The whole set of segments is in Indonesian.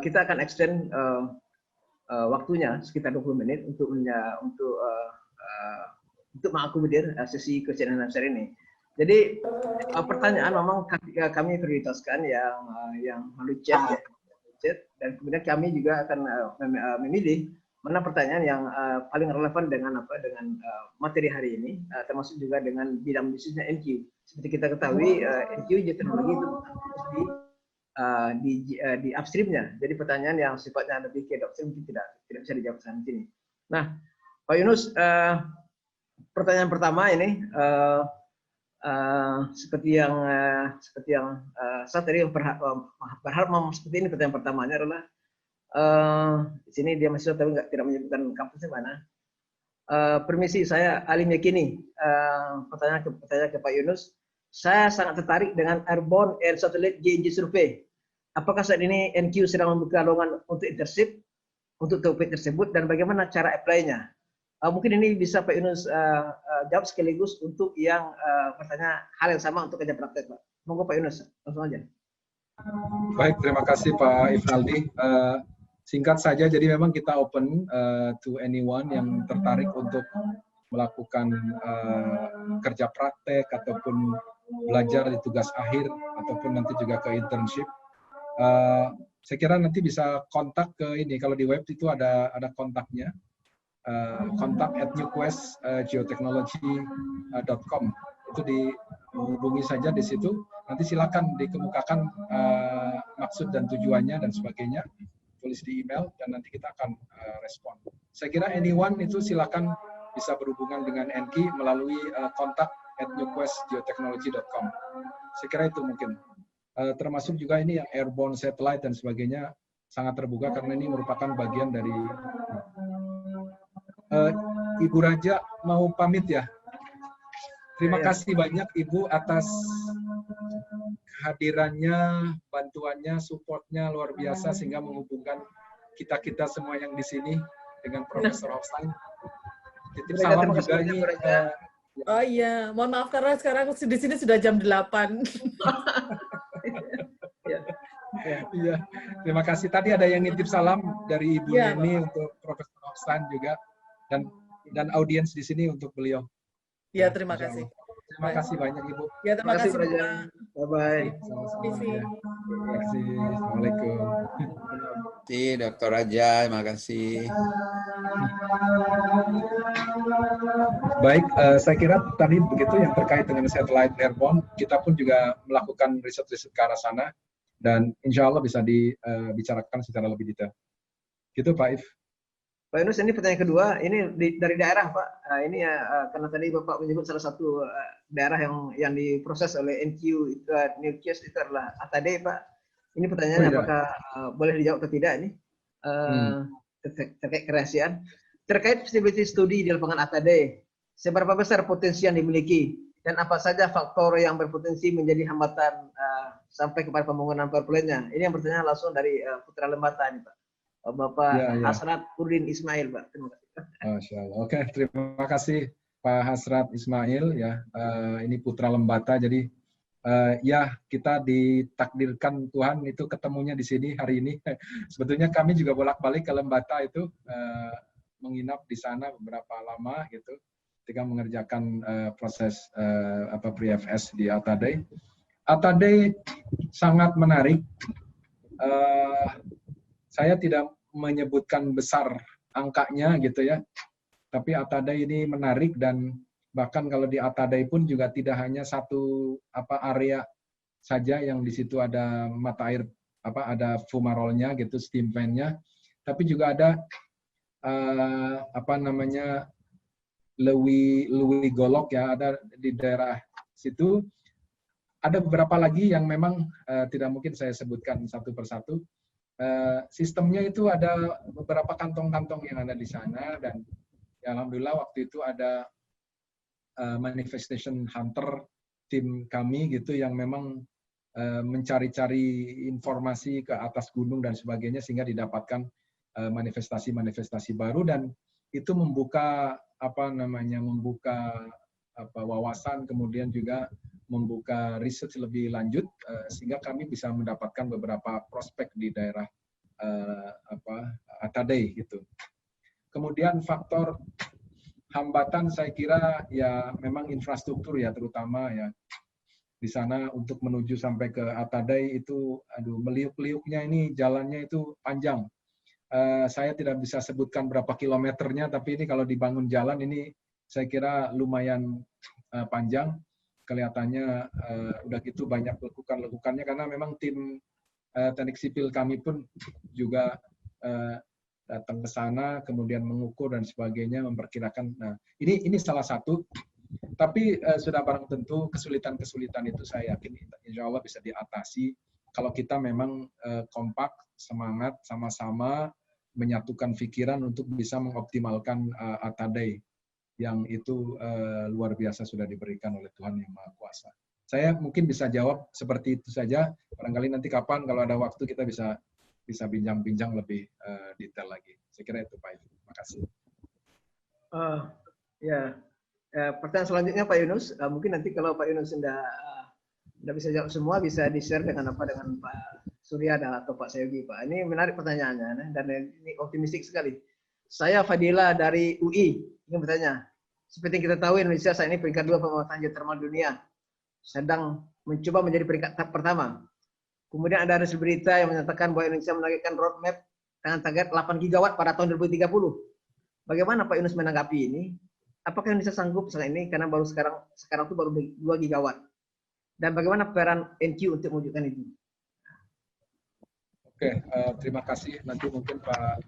kita akan extend waktunya sekitar 20 menit untuk mengakomodir sesi question and answer ini. Jadi pertanyaan memang kami prioritaskan yang melalui chat, dan kemudian kami juga akan memilih mana pertanyaan yang paling relevan dengan materi hari ini, termasuk juga dengan bidang bisnisnya NQ. Seperti kita ketahui, NQ teknologi itu di upstreamnya. Jadi pertanyaan yang sifatnya lebih ke upstream tidak bisa dijawab di sini. Nah, Pak Yunus, pertanyaan pertama ini seperti yang saya tadi berharap seperti ini. Pertanyaan pertamanya adalah di sini dia masih tapi tidak menyebutkan kampusnya mana. Permisi, saya Ali Mekini. Pertanyaan ke Pak Yunus. Saya sangat tertarik dengan Airborne Air Satellite GNG Survey. Apakah saat ini NQ sedang membuka lowongan untuk internship untuk topik tersebut dan bagaimana cara apply-nya? Mungkin ini bisa Pak Yunus jawab sekaligus untuk yang bertanya hal yang sama untuk kerja praktek, Pak. Monggo Pak Yunus, langsung aja. Baik, terima kasih Pak Ifnaldi. Singkat saja, jadi memang kita open to anyone yang tertarik untuk melakukan kerja praktek ataupun belajar di tugas akhir ataupun nanti juga ke internship. Saya kira nanti bisa kontak ke ini, kalau di web itu ada kontaknya, contact@newquestgeotechnology.com. Itu dihubungi saja di situ. Nanti silakan dikemukakan maksud dan tujuannya dan sebagainya, tulis di email dan nanti kita akan respon. Saya kira anyone itu silakan bisa berhubungan dengan NQ melalui contact@newquestgeotechnology.com. Saya kira itu mungkin. Termasuk juga ini yang airborne satellite dan sebagainya sangat terbuka karena ini merupakan bagian dari Ibu Raja mau pamit ya. Terima kasih banyak Ibu atas kehadirannya, bantuannya, supportnya luar biasa sehingga menghubungkan kita semua yang di sini dengan Profesor Hofstein. Titip salam juga ini. Oh iya, mohon maaf karena sekarang di sini sudah jam 8. Iya, terima kasih. Tadi ada yang nitip salam dari Ibu Neni untuk Profesor Hofstein juga dan audiens di sini untuk beliau. Ya, terima kasih. Terima kasih banyak Ibu. Ya, terima kasih. Bye-bye. Terima kasih. Assalamualaikum. Terima kasih Dr. Raja, terima kasih. Baik, saya kira tadi begitu yang terkait dengan satellite airborne. Kita pun juga melakukan riset-riset ke arah sana dan insya Allah bisa dibicarakan secara lebih detail. Gitu Pak If. Pak Yunus, ini pertanyaan kedua, ini dari daerah Pak. Ini ya karena tadi Bapak menyebut salah satu daerah yang diproses oleh NQ itu Newquest itu adalah Atade Pak. Ini pertanyaannya apakah boleh dijawab atau tidak ini terkait kerahasiaan. Terkait feasibility study di lapangan Atade, seberapa besar potensi yang dimiliki dan apa saja faktor yang berpotensi menjadi hambatan sampai kepada pembangunan power plant-nya. Ini yang bertanya langsung dari Putra Lembata ini Pak. Bapak Hasrat Udin Ismail, Pak. Terima kasih. Masya Allah. Oke, terima kasih Pak Hasrat Ismail ya. Ini Putra Lembata. Jadi ya kita ditakdirkan Tuhan itu ketemunya di sini hari ini. Sebetulnya kami juga bolak-balik ke Lembata itu menginap di sana beberapa lama gitu. Ketika mengerjakan proses pre-FS di Atade. Atade sangat menarik. Saya tidak menyebutkan besar angkanya gitu ya, tapi Atade ini menarik dan bahkan kalau di Atade pun juga tidak hanya satu area saja yang di situ ada mata air ada fumarolnya gitu, steam fan-nya, tapi juga ada Lewi Golok ya, ada di daerah situ. Ada beberapa lagi yang memang tidak mungkin saya sebutkan satu persatu. Sistemnya itu ada beberapa kantong-kantong yang ada di sana dan ya, alhamdulillah waktu itu ada manifestation hunter tim kami gitu yang memang mencari-cari informasi ke atas gunung dan sebagainya sehingga didapatkan manifestasi-manifestasi baru dan itu membuka wawasan, kemudian juga membuka riset lebih lanjut sehingga kami bisa mendapatkan beberapa prospek di daerah Atadei gitu. Kemudian faktor hambatan saya kira ya memang infrastruktur ya, terutama ya di sana untuk menuju sampai ke Atadei itu, aduh, meliuk-liuknya ini jalannya itu panjang. Saya tidak bisa sebutkan berapa kilometernya, tapi ini kalau dibangun jalan ini saya kira lumayan panjang. Kelihatannya udah gitu banyak lekukan-lekukannya, karena memang tim teknik sipil kami pun juga datang ke sana, kemudian mengukur dan sebagainya, memperkirakan. Nah, ini salah satu. Tapi sudah barang tentu kesulitan-kesulitan itu saya yakin insya Allah bisa diatasi kalau kita memang kompak, semangat, sama-sama menyatukan pikiran untuk bisa mengoptimalkan Atadei yang itu luar biasa sudah diberikan oleh Tuhan Yang Maha Kuasa. Saya mungkin bisa jawab seperti itu saja. Barangkali nanti kapan kalau ada waktu kita bisa bincang-bincang lebih detail lagi. Saya kira itu Pak Ibu. Terima kasih. Pertanyaan selanjutnya Pak Yunus, mungkin nanti kalau Pak Yunus tidak bisa jawab semua, bisa di-share dengan Pak Surya atau Pak Seyogi, Pak. Ini menarik pertanyaannya dan ini optimistik sekali. Saya Fadila dari UI ingin bertanya. Seperti yang kita tahu Indonesia saat ini peringkat 2 pemetaan geotermal dunia, sedang mencoba menjadi peringkat pertama. Kemudian ada hasil berita yang menyatakan bahwa Indonesia menargetkan roadmap dengan target 8 gigawatt pada tahun 2030. Bagaimana Pak Yunus menanggapi ini? Apakah Indonesia sanggup saat ini karena baru sekarang itu baru 2 gigawatt? Dan bagaimana peran NQ untuk mewujudkan itu? Oke, terima kasih. Nanti mungkin Pak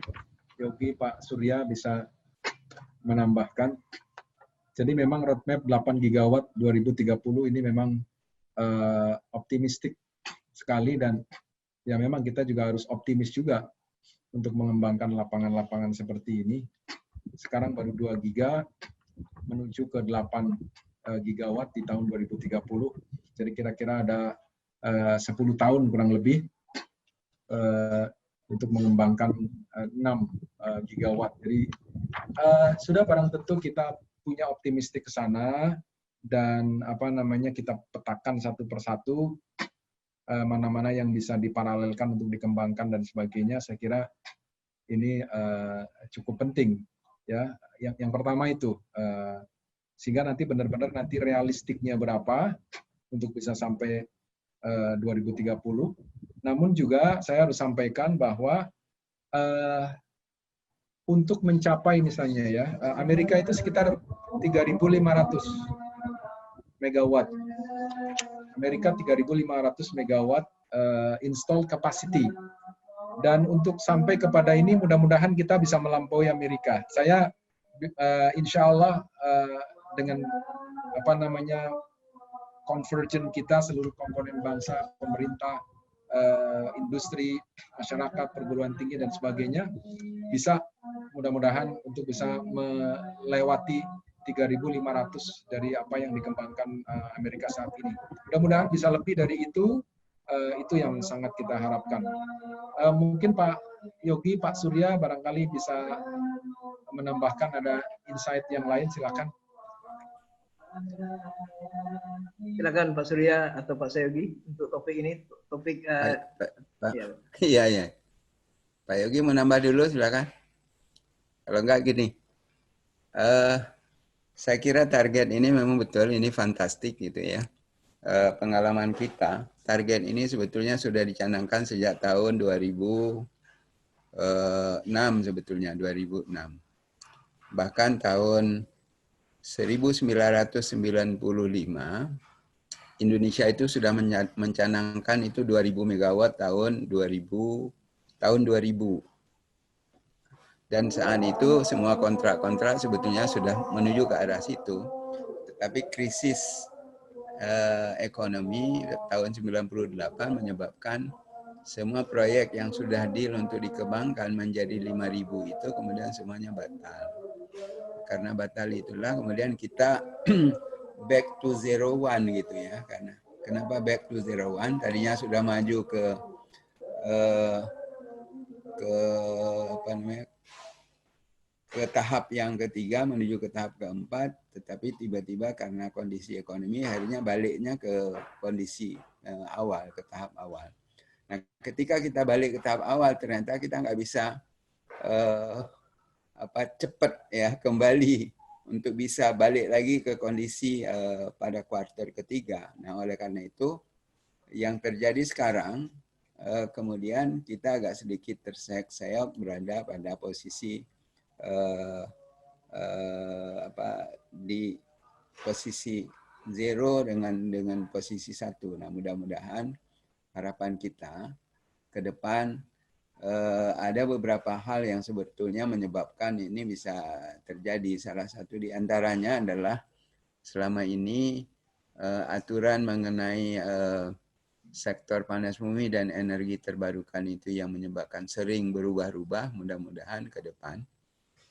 Yogi, Pak Surya bisa menambahkan. Jadi memang roadmap 8 gigawatt 2030 ini memang optimistik sekali, dan ya memang kita juga harus optimis juga untuk mengembangkan lapangan-lapangan seperti ini. Sekarang baru 2 giga menuju ke 8 gigawatt di tahun 2030. Jadi kira-kira ada 10 tahun kurang lebih untuk mengembangkan 6 gigawatt. Jadi sudah barang tentu kita punya optimistik ke sana, dan kita petakan satu persatu mana-mana yang bisa diparalelkan untuk dikembangkan dan sebagainya. Saya kira ini cukup penting ya. Yang pertama itu sehingga nanti benar-benar nanti realistiknya berapa untuk bisa sampai 2030. Namun juga saya harus sampaikan bahwa untuk mencapai misalnya ya, Amerika itu sekitar 3.500 megawatt. Amerika 3.500 megawatt installed capacity. Dan untuk sampai kepada ini mudah-mudahan kita bisa melampaui Amerika. Saya insya Allah dengan convergence kita seluruh komponen bangsa, pemerintah, industri, masyarakat, perguruan tinggi dan sebagainya bisa mudah-mudahan untuk bisa melewati 3.500 dari apa yang dikembangkan Amerika saat ini. Mudah-mudahan bisa lebih dari itu yang sangat kita harapkan. Mungkin Pak Yogi, Pak Surya barangkali bisa menambahkan ada insight yang lain, silakan. Silakan Pak Surya atau Pak Seyogi untuk topik ini, Iya. Pak Yogi mau nambah dulu, silakan. Kalau enggak gini, saya kira target ini memang betul, ini fantastik gitu ya. Pengalaman kita, target ini sebetulnya sudah dicanangkan sejak tahun 2006 sebetulnya, 2006. Bahkan tahun 1995, Indonesia itu sudah mencanangkan itu 2.000 megawatt tahun 2000. Dan saat itu semua kontrak-kontrak sebetulnya sudah menuju ke arah situ. Tetapi krisis ekonomi tahun 98 menyebabkan semua proyek yang sudah deal untuk dikembangkan menjadi 5.000 itu kemudian semuanya batal. Karena batal itulah kemudian kita back to 01 gitu ya. Kenapa back to 01? Tadinya sudah maju ke tahap yang ketiga menuju ke tahap keempat, tetapi tiba-tiba karena kondisi ekonomi akhirnya baliknya ke kondisi awal, ke tahap awal. Nah, ketika kita balik ke tahap awal, ternyata kita nggak bisa cepat ya kembali untuk bisa balik lagi ke kondisi pada kuartal ketiga. Nah, oleh karena itu yang terjadi sekarang kemudian kita agak sedikit terseok-seok berada pada posisi di posisi 0 dengan posisi 1. Nah, mudah-mudahan harapan kita ke depan ada beberapa hal yang sebetulnya menyebabkan ini bisa terjadi. Salah satu di antaranya adalah selama ini aturan mengenai sektor panas bumi dan energi terbarukan itu yang menyebabkan sering berubah-ubah. Mudah-mudahan ke depan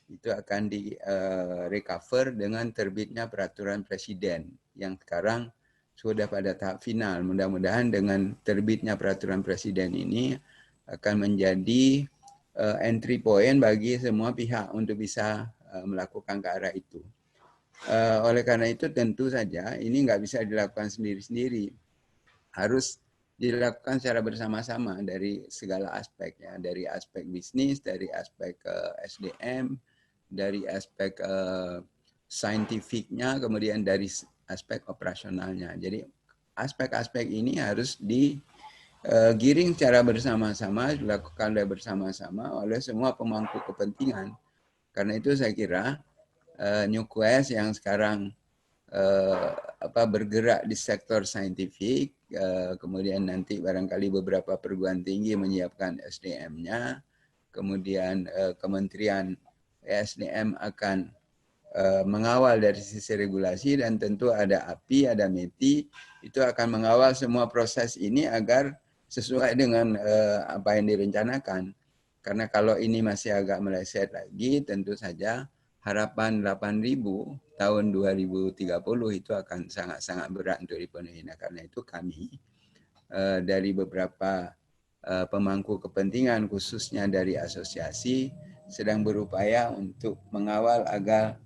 itu akan di recover dengan terbitnya peraturan presiden yang sekarang sudah pada tahap final. Mudah-mudahan dengan terbitnya peraturan presiden ini akan menjadi entry point bagi semua pihak untuk bisa melakukan ke arah itu. Oleh karena itu tentu saja ini nggak bisa dilakukan sendiri-sendiri. Harus dilakukan secara bersama-sama dari segala aspek, ya, dari aspek bisnis, dari aspek SDM, dari aspek saintifiknya, kemudian dari aspek operasionalnya. Jadi aspek-aspek ini harus digiring secara bersama-sama, dilakukan bersama-sama oleh semua pemangku kepentingan. Karena itu saya kira New Quest yang sekarang bergerak di sektor saintifik, kemudian nanti barangkali beberapa perguruan tinggi menyiapkan SDM-nya, kemudian Kementerian SDM akan mengawal dari sisi regulasi, dan tentu ada API, ada METI, itu akan mengawal semua proses ini agar sesuai dengan apa yang direncanakan. Karena kalau ini masih agak meleset lagi, tentu saja harapan 8.000 tahun 2030 itu akan sangat-sangat berat untuk dipenuhi. Nah, karena itu kami dari beberapa pemangku kepentingan, khususnya dari asosiasi, sedang berupaya untuk mengawal agar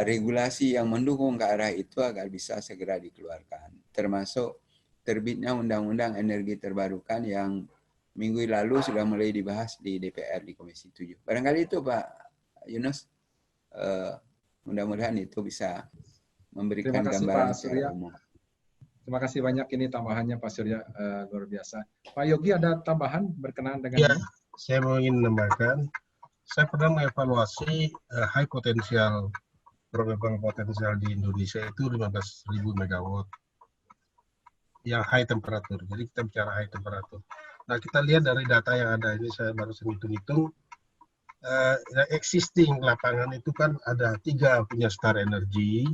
regulasi yang mendukung ke arah itu agar bisa segera dikeluarkan. Termasuk terbitnya Undang-Undang Energi Terbarukan yang minggu lalu sudah mulai dibahas di DPR di Komisi 7. Barangkali itu Pak Yunus. Mudah-mudahan itu bisa memberikan gambaran secara umum. Terima kasih banyak, ini tambahannya Pak Surya luar biasa. Pak Yogi ada tambahan berkenaan dengan ini? Saya mau ingin menambahkan, saya pernah mengevaluasi high potential, probable potensial di Indonesia itu 15.000 megawatt yang high temperatur. Jadi kita bicara high temperatur. Nah, kita lihat dari data yang ada ini, saya baru hitung-hitung. Existing lapangan itu kan ada 3 punya Star Energy,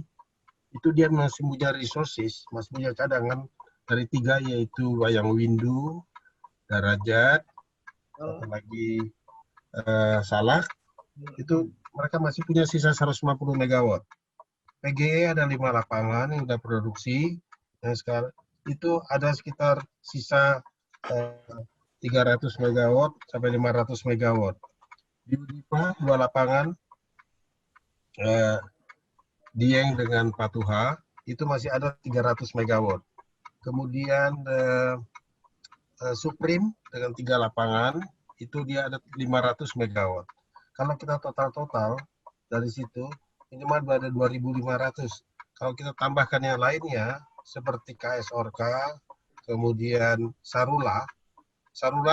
itu dia masih punya resources, masih punya cadangan dari 3, yaitu Wayang Windu, Darajat, lagi Salak, itu mereka masih punya sisa 150 megawatt. PGE ada 5 lapangan yang sudah produksi, yang sekarang itu ada sekitar sisa 300 megawatt sampai 500 megawatt. Di Unipa 2 lapangan, Dieng dengan Patuha, itu masih ada 300 megawatt. Kemudian Supreme dengan 3 lapangan, itu dia ada 500 megawatt. Kalau kita total dari situ, minimal ada 2.500. Kalau kita tambahkan yang lainnya, seperti KS Orka, kemudian Sarula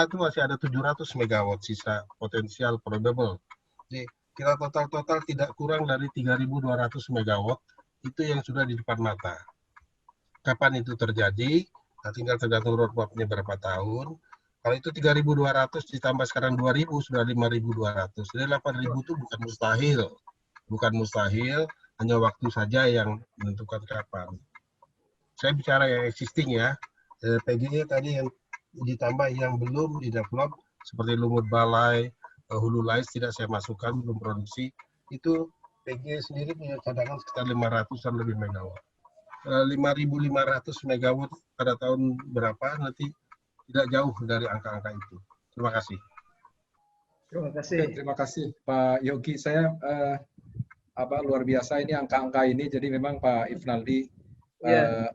itu masih ada 700 megawatt sisa potensial probable. Jadi kita total tidak kurang dari 3.200 megawatt itu yang sudah di depan mata. Kapan itu terjadi? Nah, tinggal tergantung roadmap-nya berapa tahun. Kalau itu 3.200 ditambah sekarang 2.000 sudah 5.200. Jadi 8.000 itu bukan mustahil, hanya waktu saja yang menentukan kapan. Saya bicara yang existing ya. PGE tadi yang ditambah yang belum di-develop seperti Lumut Balai, Hulu Lais tidak saya masukkan, belum produksi. Itu PGE sendiri punya cadangan sekitar 500-an lebih megawatt. 5.500 megawatt pada tahun berapa nanti tidak jauh dari angka-angka itu. Terima kasih. Terima kasih Pak Yogi. Saya luar biasa ini angka-angka ini. Jadi memang Pak Ifnaldi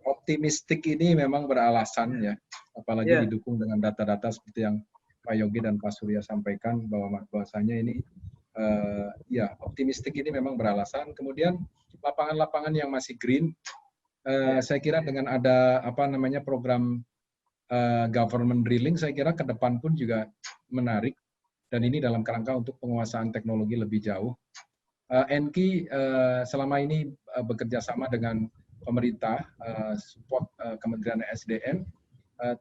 optimistik ini memang beralasan ya, apalagi didukung dengan data-data seperti yang Pak Yogi dan Pak Surya sampaikan bahwasanya ini ya optimistik ini memang beralasan. Kemudian lapangan-lapangan yang masih green, saya kira dengan ada program government drilling, saya kira ke depan pun juga menarik, dan ini dalam kerangka untuk penguasaan teknologi lebih jauh. Enki selama ini bekerja sama dengan pemerintah, support Kementerian SDM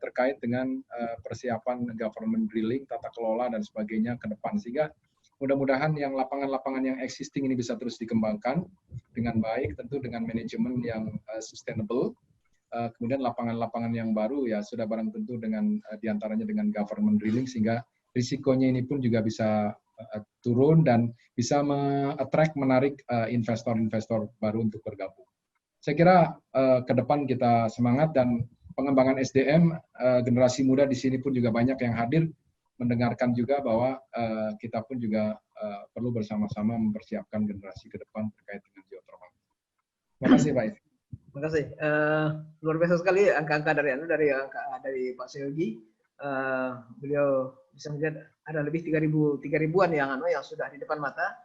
terkait dengan persiapan government drilling, tata kelola dan sebagainya ke depan, sehingga mudah-mudahan yang lapangan-lapangan yang existing ini bisa terus dikembangkan dengan baik, tentu dengan manajemen yang sustainable. Kemudian lapangan-lapangan yang baru ya sudah barang tentu dengan diantaranya dengan government drilling, sehingga risikonya ini pun juga bisa turun dan bisa menarik investor-investor baru untuk bergabung. Saya kira ke depan kita semangat, dan pengembangan SDM generasi muda di sini pun juga banyak yang hadir mendengarkan juga bahwa kita pun juga perlu bersama-sama mempersiapkan generasi ke depan terkait dengan geothermal. Terima kasih Pak. Terima kasih. Luar biasa sekali angka-angka dari Pak Seyogi. Beliau bisa melihat ada lebih 3.000-an yang sudah di depan mata.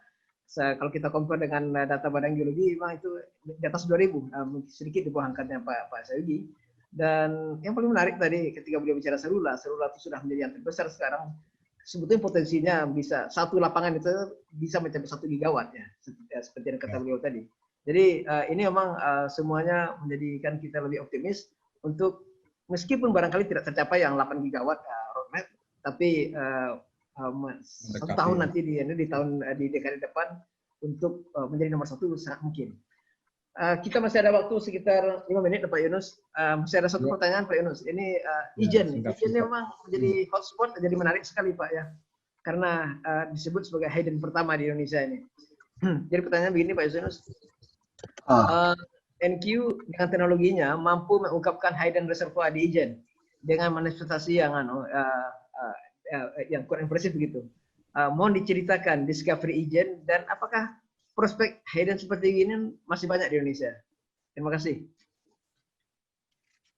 Kalau kita compare dengan data Badan Geologi, memang itu di atas 2.000, sedikit di bawah angkanya Pak Seyogi. Dan yang paling menarik tadi ketika beliau bicara Serula itu sudah menjadi yang terbesar sekarang. Sebetulnya potensinya bisa satu lapangan itu bisa mencapai 1 gigawatt ya, seperti yang kata beliau tadi. Jadi ini memang semuanya menjadikan kita lebih optimis untuk meskipun barangkali tidak tercapai yang 8 gigawatt roadmap, tapi 1 tahun nanti di dekade depan untuk menjadi nomor 1 sangat mungkin. Kita masih ada waktu sekitar 5 menit, Pak Yunus. Masih ada satu pertanyaan, Pak Yunus. Ini Ijen memang menjadi hotspot, jadi menarik sekali, Pak ya, karena disebut sebagai hidden pertama di Indonesia ini. Jadi pertanyaan begini, Pak Yunus. NQ dengan teknologinya mampu mengungkapkan hidden reservoir di Ijen dengan manifestasi yang kurang impresif begitu. Mohon diceritakan discovery Ijen, dan apakah prospek hidden seperti ini masih banyak di Indonesia? Terima kasih.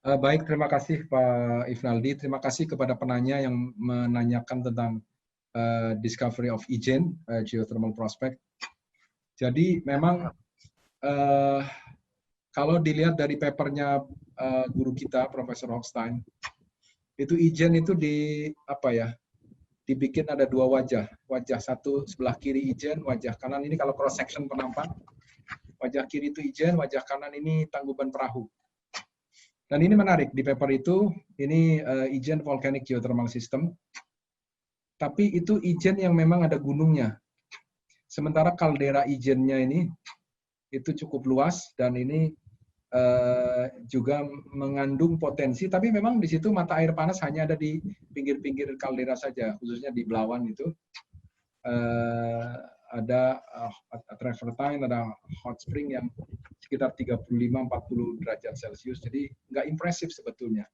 Baik, terima kasih Pak Ifnaldi. Terima kasih kepada penanya yang menanyakan tentang discovery of Ijen, geothermal prospect. Jadi memang kalau dilihat dari papernya guru kita, Profesor Hochstein, itu Ijen itu dibikin ada 2 wajah. Wajah satu sebelah kiri Ijen, wajah kanan ini kalau cross section penampan. Wajah kiri itu Ijen, wajah kanan ini Tangkuban Perahu. Dan ini menarik di paper itu, ini Ijen Volcanic Geothermal System. Tapi itu Ijen yang memang ada gunungnya. Sementara kaldera Ijennya ini itu cukup luas, dan ini juga mengandung potensi, tapi memang di situ mata air panas hanya ada di pinggir-pinggir kaldera saja, khususnya di Belawan itu ada travertine, ada hot spring yang sekitar 35-40 derajat Celcius, jadi nggak impresif sebetulnya.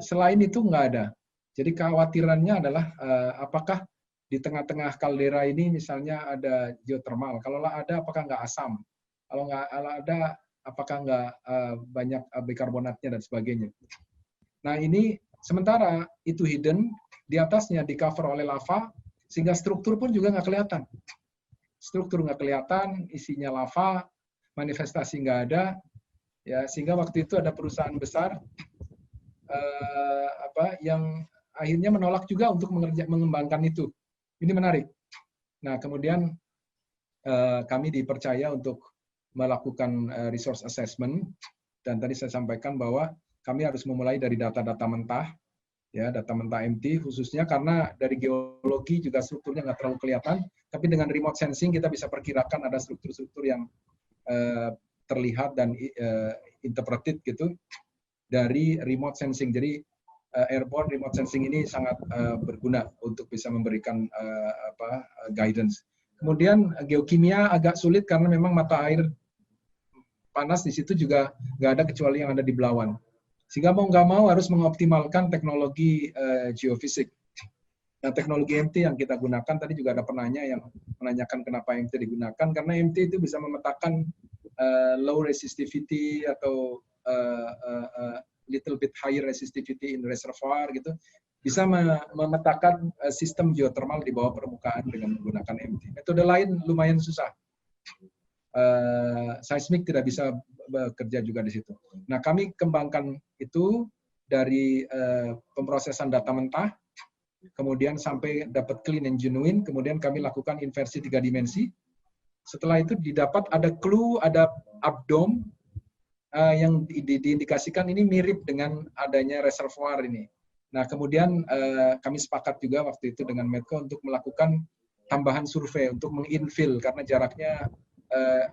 Selain itu nggak ada. Jadi kekhawatirannya adalah apakah di tengah-tengah kaldera ini misalnya ada geothermal, kalau ada apakah nggak asam, kalau nggak ada apakah nggak banyak bikarbonatnya dan sebagainya. Nah ini sementara itu hidden, di atasnya di cover oleh lava, sehingga struktur pun juga nggak kelihatan. Struktur nggak kelihatan, isinya lava, manifestasi nggak ada, ya sehingga waktu itu ada perusahaan besar yang akhirnya menolak juga untuk mengembangkan itu. Ini menarik. Nah kemudian kami dipercaya untuk melakukan resource assessment, dan tadi saya sampaikan bahwa kami harus memulai dari data-data mentah, ya data mentah MT khususnya karena dari geologi juga strukturnya nggak terlalu kelihatan, tapi dengan remote sensing kita bisa perkirakan ada struktur-struktur yang terlihat dan interpreted gitu dari remote sensing. Jadi airborne remote sensing ini sangat berguna untuk bisa memberikan guidance. Kemudian geokimia agak sulit karena memang mata air panas di situ juga nggak ada kecuali yang ada di Belawan. Sehingga mau nggak mau harus mengoptimalkan teknologi geofisik. Nah, teknologi MT yang kita gunakan, tadi juga ada penanya yang menanyakan kenapa MT digunakan, karena MT itu bisa memetakan low resistivity atau little bit higher resistivity in reservoir gitu, bisa memetakan sistem geothermal di bawah permukaan dengan menggunakan MT. Metode lain lumayan susah. Seismik tidak bisa bekerja juga di situ. Nah, kami kembangkan itu dari pemrosesan data mentah, kemudian sampai dapat clean and genuine, kemudian kami lakukan inversi 3 dimensi. Setelah itu didapat ada clue, ada abdom yang diindikasikan ini mirip dengan adanya reservoir ini. Nah, kemudian kami sepakat juga waktu itu dengan Medco untuk melakukan tambahan survei untuk menginfill karena jaraknya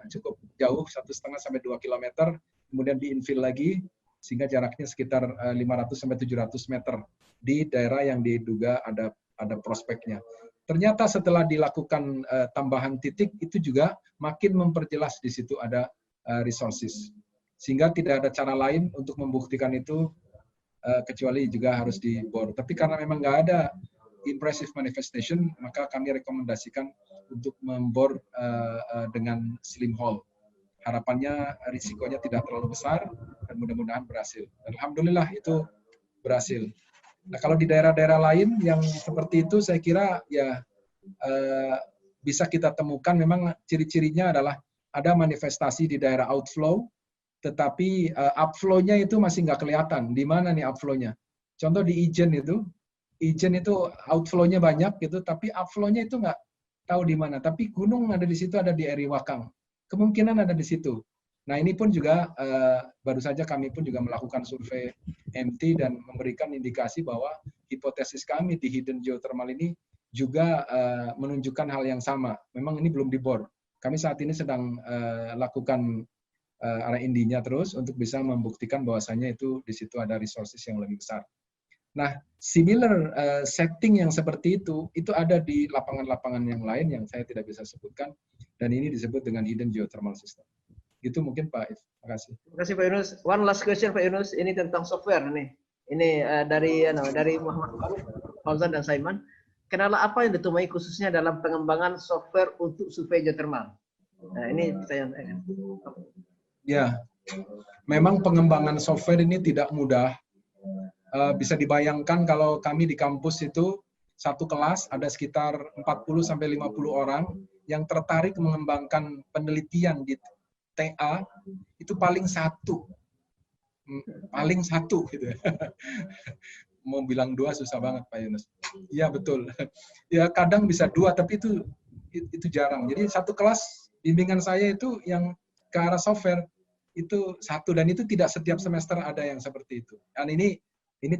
cukup jauh, 1,5 sampai 2 km, kemudian diinfill lagi sehingga jaraknya sekitar 500 sampai 700 meter di daerah yang diduga ada prospeknya. Ternyata setelah dilakukan tambahan titik itu juga makin memperjelas di situ ada resources. Sehingga tidak ada cara lain untuk membuktikan itu kecuali juga harus dibor. Tapi karena memang nggak ada impressive manifestation, maka kami rekomendasikan untuk membor dengan slim hole. Harapannya risikonya tidak terlalu besar dan mudah-mudahan berhasil. Dan alhamdulillah itu berhasil. Nah, kalau di daerah-daerah lain yang seperti itu, saya kira ya bisa kita temukan memang ciri-cirinya adalah ada manifestasi di daerah outflow, tetapi upflow-nya itu masih nggak kelihatan. Di mana nih upflow-nya? Contoh di Ijen itu outflow-nya banyak gitu, tapi upflow-nya itu nggak tahu di mana. Tapi gunung ada di situ, ada di Eri Wakang. Kemungkinan ada di situ. Nah, ini pun juga baru saja kami pun juga melakukan survei MT dan memberikan indikasi bahwa hipotesis kami di hidden geothermal ini juga menunjukkan hal yang sama. Memang ini belum dibor. Kami saat ini sedang lakukan R&D-nya terus untuk bisa membuktikan bahwasannya itu di situ ada resources yang lebih besar. Nah, similar setting yang seperti itu ada di lapangan-lapangan yang lain yang saya tidak bisa sebutkan, dan ini disebut dengan hidden geothermal system. Itu mungkin Pak If. Terima kasih. Terima kasih Pak Yunus. One last question Pak Yunus, ini tentang software nih. Ini dari Muhammad Fauzan dan Saiman. Kendala apa yang ditemui khususnya dalam pengembangan software untuk survei geothermal? Nah, ini pertanyaan. Ya, memang pengembangan software ini tidak mudah. Bisa dibayangkan kalau kami di kampus itu satu kelas ada sekitar 40 sampai 50 orang yang tertarik mengembangkan penelitian di TA itu paling satu gitu. Mau bilang 2 susah banget Pak Yunus. Iya betul. Ya kadang bisa 2 tapi itu jarang. Jadi satu kelas bimbingan saya itu yang ke arah software itu 1, dan itu tidak setiap semester ada yang seperti itu. Dan ini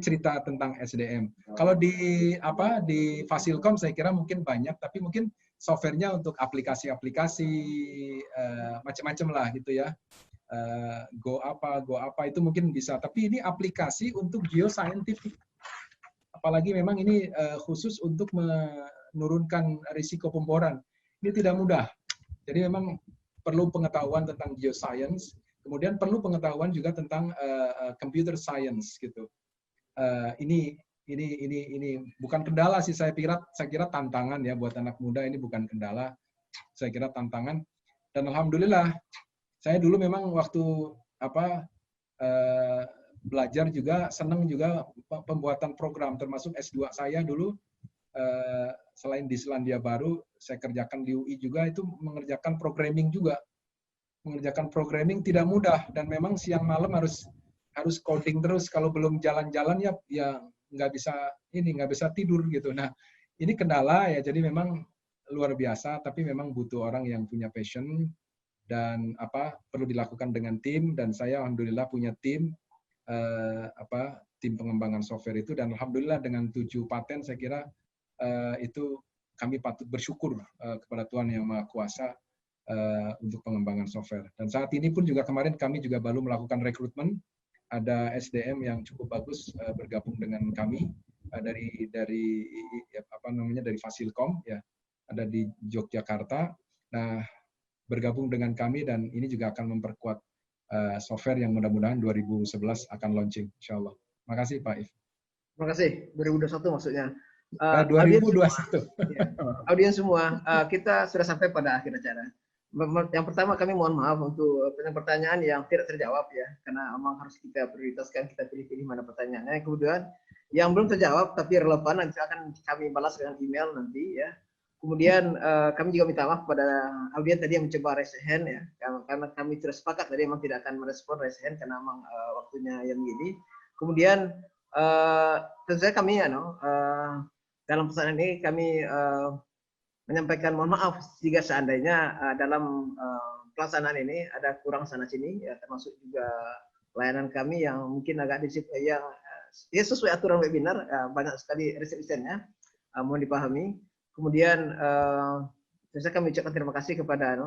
cerita tentang SDM. Kalau di Fasilkom saya kira mungkin banyak, tapi mungkin softwarenya untuk aplikasi-aplikasi macam-macam lah gitu ya. Go apa itu mungkin bisa, tapi ini aplikasi untuk geoscientific. Apalagi memang ini khusus untuk menurunkan risiko pemboran. Ini tidak mudah. Jadi memang perlu pengetahuan tentang geoscience, kemudian perlu pengetahuan juga tentang computer science gitu. Ini bukan kendala sih, saya kira tantangan ya buat anak muda, ini bukan kendala, saya kira tantangan. Dan alhamdulillah saya dulu memang waktu belajar juga senang juga pembuatan program, termasuk S2 saya dulu selain di Selandia Baru saya kerjakan di UI juga, itu mengerjakan programming juga. Mengerjakan programming tidak mudah dan memang siang malam harus coding terus, kalau belum jalan-jalan ya nggak bisa tidur gitu. Nah, ini kendala ya, jadi memang luar biasa, tapi memang butuh orang yang punya passion dan perlu dilakukan dengan tim, dan saya alhamdulillah punya tim tim pengembangan software itu, dan alhamdulillah dengan 7 paten saya kira itu kami patut bersyukur kepada Tuhan Yang Maha Kuasa untuk pengembangan software. Dan saat ini pun juga kemarin kami juga baru melakukan rekrutmen. Ada SDM yang cukup bagus bergabung dengan kami dari Fasilkom ya, ada di Yogyakarta. Nah, bergabung dengan kami, dan ini juga akan memperkuat software yang mudah-mudahan 2011 akan launching, insyaallah. Terima kasih Pak If. Terima kasih. 2021 maksudnya. 2021. Audiens semua, kita sudah sampai pada akhir acara. Yang pertama kami mohon maaf untuk pertanyaan yang tidak terjawab ya, karena memang harus kita prioritaskan, kita pilih-pilih mana pertanyaannya. Kemudian yang belum terjawab tapi relevan nanti akan kami balas dengan email nanti ya. Kemudian kami juga minta maaf kepada audien tadi yang mencoba raise hand ya, karena kami tidak sepakat tadi memang tidak akan merespon raise hand karena memang waktunya yang begini. Kemudian tentu saja kami dalam pesan ini kami menyampaikan mohon maaf jika seandainya dalam pelaksanaan ini ada kurang sana sini ya, termasuk juga layanan kami yang mungkin agak yang ya sesuai aturan webinar banyak sekali restriksinya, mohon dipahami. Kemudian saya kami ucapkan terima kasih kepada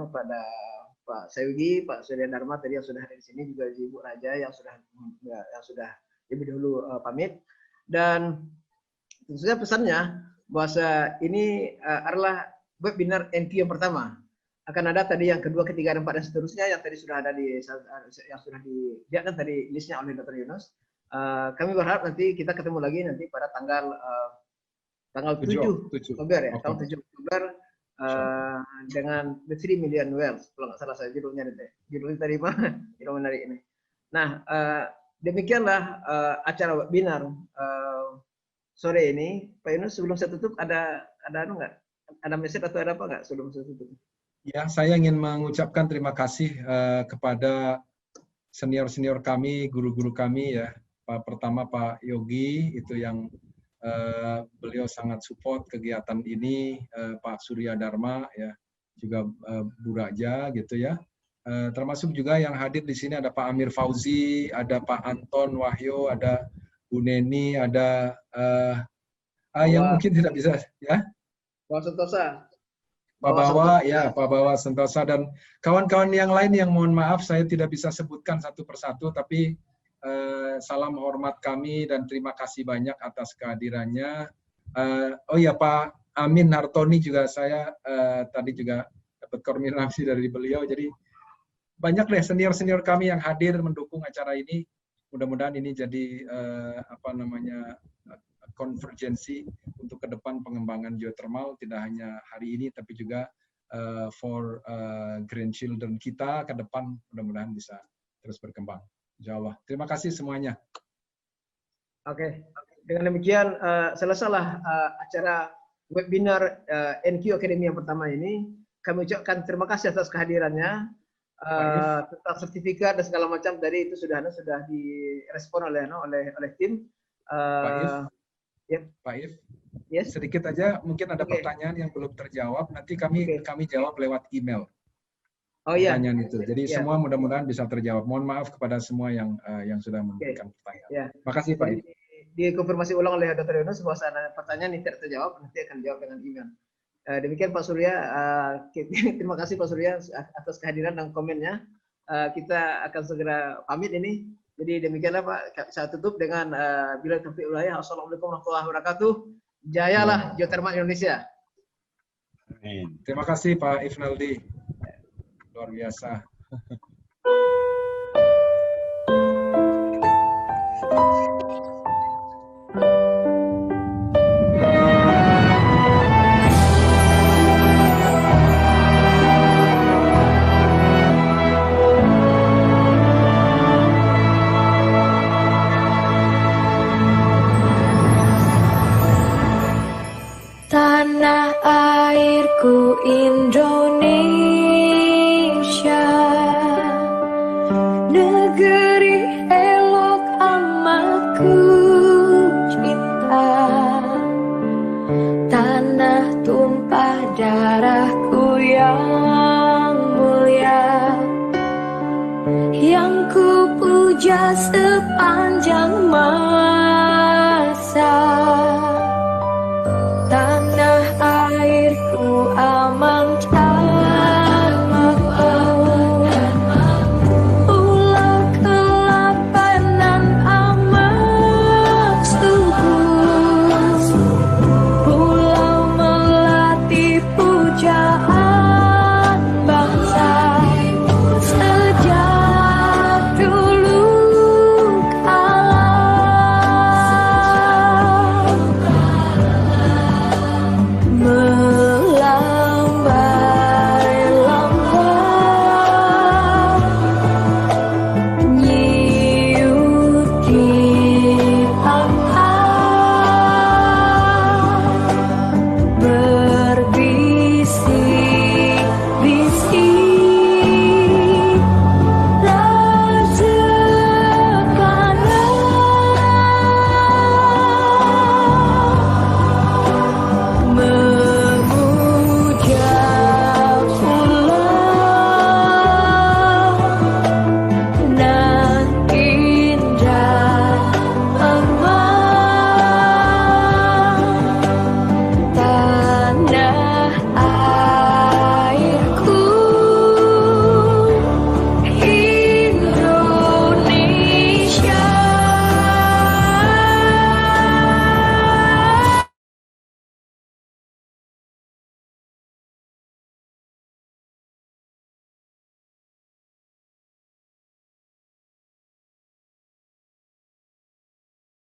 Pak Sayugi, Pak Surya Dharma tadi yang sudah hadir di sini, juga Ibu Raja yang sudah lebih dahulu pamit. Dan tentu saja pesannya bahwa ini adalah webinar NQ yang pertama. Akan ada tadi yang kedua, ketiga, dan empat dan seterusnya yang tadi sudah ada yang sudah disediakan tadi listnya oleh Dr. Yunus. Kami berharap nanti kita ketemu lagi nanti pada tanggal 7 Oktober ya, tanggal 7 Oktober dengan The 3 Million Wells, kalau nggak salah saya judulnya tadi mana yang menarik ini. Nah, demikianlah acara webinar sore ini. Pak Yunus, sebelum saya tutup ada nggak? Ada message atau ada apa nggak sebelum saya tutup? Ya, saya ingin mengucapkan terima kasih kepada senior-senior kami, guru-guru kami ya. Pertama Pak Yogi itu yang beliau sangat support kegiatan ini, Pak Surya Dharma ya, juga Bu Raja gitu ya. Termasuk juga yang hadir di sini ada Pak Amir Fauzi, ada Pak Anton Wahyo, ada Bu Neni, ada yang mungkin tidak bisa ya. Pak Sentosa. Pak Bawa, ya Pak Bawa Sentosa dan kawan-kawan yang lain yang mohon maaf saya tidak bisa sebutkan satu persatu, tapi salam hormat kami dan terima kasih banyak atas kehadirannya. Oh ya Pak Amin Hartoni juga saya tadi juga dapat koordinasi dari beliau, jadi banyak deh senior-senior kami yang hadir mendukung acara ini. Mudah-mudahan ini jadi konvergensi untuk ke depan pengembangan geothermal, tidak hanya hari ini tapi juga for grandchildren kita ke depan, mudah-mudahan bisa terus berkembang. Insya Allah. Terima kasih semuanya. Oke, dengan demikian selesailah acara webinar NQ Academy yang pertama ini. Kami ucapkan terima kasih atas kehadirannya. Tentang sertifikat dan segala macam dari itu sudah direspon oleh tim. Pak If, yes. Sedikit aja mungkin ada pertanyaan yang belum terjawab, nanti kami jawab lewat email. Oh iya. Pertanyaan itu. Jadi semua mudah-mudahan bisa terjawab. Mohon maaf kepada semua yang sudah memberikan pertanyaan. Ya. Makasih Pak If. Dikonfirmasi ulang oleh Dr. Yunus bahwa pertanyaan yang tidak terjawab nanti akan dijawab dengan email. Demikian Pak Surya, terima kasih Pak Surya atas kehadiran dan komennya. Kita akan segera pamit ini. Jadi demikianlah Pak, saya tutup dengan bila taufiq hidayah. Assalamualaikum warahmatullahi wabarakatuh. Jayalah geothermal Indonesia. Amin. Terima kasih Pak Ifnaldi. Luar biasa. Tanah airku Indonesia, negeri elok amat ku cinta, tanah tumpah darahku yang mulia, yang ku puja sepanjang masa.